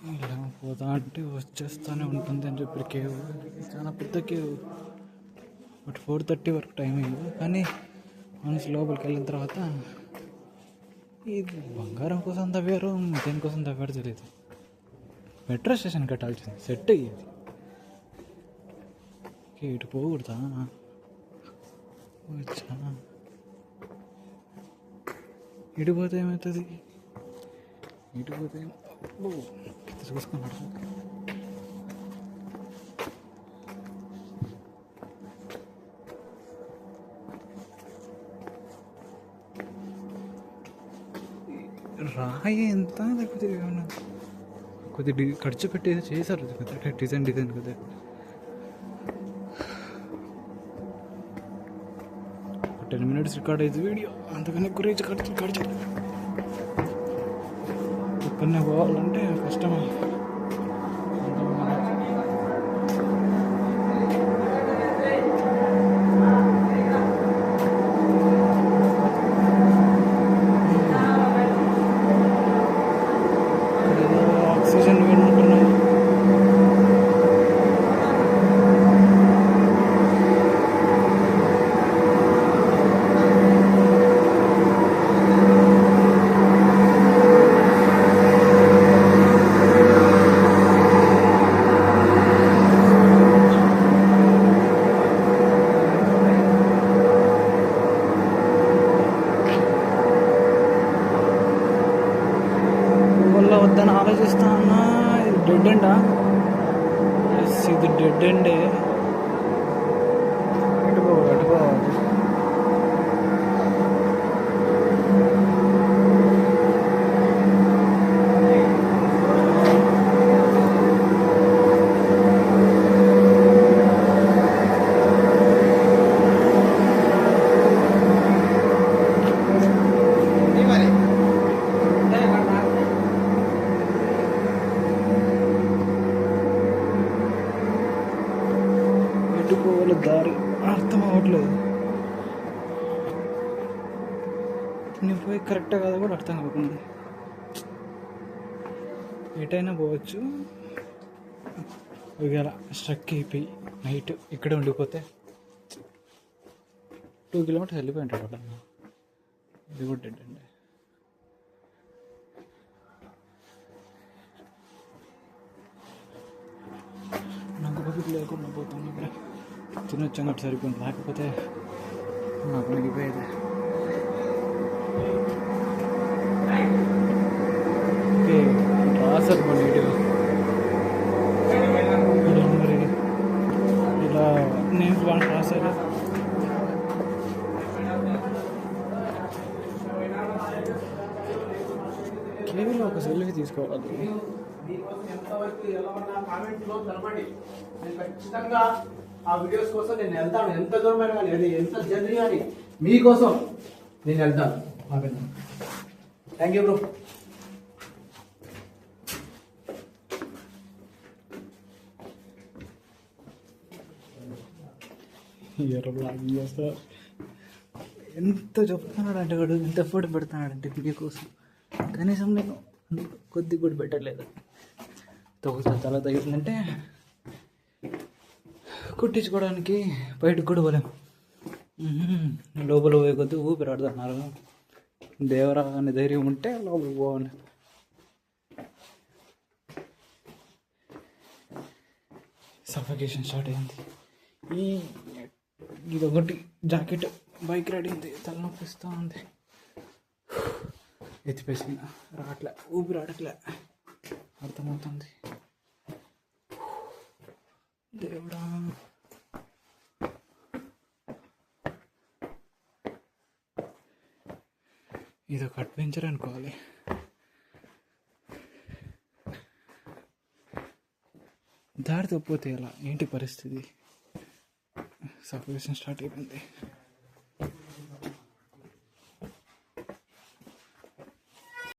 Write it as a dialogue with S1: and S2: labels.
S1: ఇలా పోతా అంటే వచ్చేస్తూనే ఉంటుంది అని చెప్పి కేవ్ చాలా పెద్ద కేవ్. బట్ 4:30 వరకు టైం అయింది. కానీ మనసు లోపలికి వెళ్ళిన తర్వాత ఇది బంగారం కోసం తవ్వారు, దేనికోసం తవ్వారు తెలియదు. మెట్రో స్టేషన్ కట్టాల్సింది, సెట్ అయ్యేది. ఇటు పోకూడదా? వచ్చా ఇటు పోతే ఏమవుతుంది? ఇటు పోతే చూసుకున్నాడు. రాయి ఎంత లేకపోతే ఏమన్నా కొద్ది ఖర్చు పెట్టి చేశారు కదా, డిజైన్ కదా. 10 minutes రికార్డ్ అయ్యింది వీడియో, అంతకన్నా గురించి రికార్డ్ చేయలేదు. ఇక్కడనే పోవాలంటే కష్టమే. ఆక్సిజన్ వింటున్నాయి. వద్దని ఆలోచిస్తా అన్నా. ఇది డెడ్ ఎండా? ఎస్, ఇది డెడ్ ఎండే. అటుకోవాలి. పోవాలి, దారి అర్థం అవ్వట్లేదు. నేను పోయి కరెక్ట్గా కాదు కూడా అర్థం కాకుండా. ఎటైనా పోవచ్చు, ఇవాళ స్ట్రక్ అయిపోయి నైట్ ఇక్కడే ఉండిపోతే 2 kilometers వెళ్ళిపోయి ఉంటాడు అక్కడ. ఇది కూడా డెడ్ అండి. నాకు బతుకు లేకుండా పోతాను. ఇక్కడ తినొచ్చాం కాబట్టి సరిపోయింది, లేకపోతే నాకు మిగిలిపోయేది. ఓకే, రాసారు మన నీట్గా. మరి ఇలా నేను వాళ్ళు రాశారు. కేవలం ఒక సెల్ఫీ తీసుకోవాలి.
S2: ఎంతవరకు ఎలా ఉన్నా కామెంట్లో తెలపండి. నేను ఖచ్చితంగా ఆ వీడియోస్ కోసం నేను వెళ్తాను. ఎంత దూరమైన కానీ, అది ఎంత జర్నీ కానీ మీకోసం నేను వెళ్తాను. Thank you bro.
S1: ఎంత చెప్తున్నాడు అంటే వాడు, ఎంత ఎఫర్ట్ పెడుతున్నాడంటే వీడియో కోసం. కనీసం నేను కొద్ది కూడా పెట్టలేదు. తల తగ్గిందంటే కుట్టించుకోవడానికి బయటకు కూడా పోలేము. లోపల పోయే కొద్ది ఊపిరాడుతున్నారు. దేవరా అనే ధైర్యం ఉంటే లోపలికి పోవాలి. సఫికేషన్ స్టార్ట్ అయింది. ఇదొకటి జాకెట్ బైక్ రైడింగ్ది తలనొప్పిస్తూ ఉంది. ఎత్తిపేసిన రావట్లే, ఊపిరాడట్లే, అర్థమవుతుంది. దేవుడా, ఇదొక అడ్వెంచర్ అనుకోవాలి. దారి తప్పిపోతే ఎలా, ఏంటి పరిస్థితి? సఫికేషన్ స్టార్ట్ అయిపోయింది.